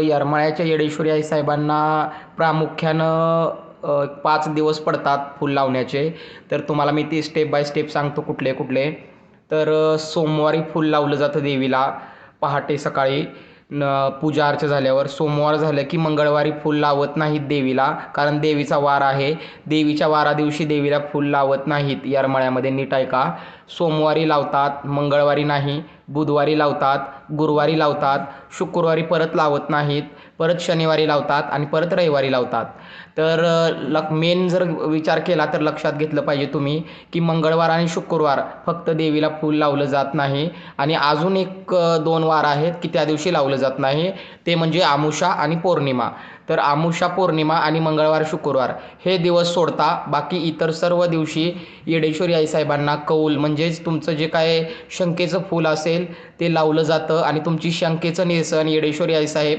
येरमाळ्याच्या येडेश्वरी आई साहेबांना प्रामुख्यानं 5 दिवस पडतात फूल लावण्याचे. तर तुम्हाला मी ते स्टेप बाय स्टेप सांगतो कुठले कुठले. तर सोमवारी फूल लावलं जातं देवीला पहाटे सकाळी. पूजा अर्चा झाल्यावर सोमवार झालं की मंगळवारी फूल लावत नाहीत देवीला, कारण देवीचा वार आहे. देवीच्या वारा दिवशी देवीला फूल लावत नाहीत येरमाळ्यामध्ये, नीट ऐका. सोमवारी लावतात, मंगळवारी नाही, बुधवारी लावतात, गुरुवारी लावतात, शुक्रवारी परत लावत नाहीत, परत शनिवारी लावतात आणि परत रविवारी लावतात. तर मेन जर विचार केला तर लक्षात घेतलं पाहिजे तुम्ही की मंगळवार आणि शुक्रवार फक्त देवीला फूल लावलं जात नाही. आणि अजून एक 2 वार आहेत की त्या दिवशी लावलं जात नाही, ते म्हणजे आमुषा आणि पौर्णिमा. तर आमुषा, पौर्णिमा आणि मंगळवार, शुक्रवार हे दिवस सोडता बाकी इतर सर्व दिवशी येडेश्वरी आई साहेबांना कौल म्हणजेच तुमचं जे काय शंकेचं फूल असेल ते लावलं जातं आणि तुमची शंकेचं निरसन येडेश्वरी आई साहेब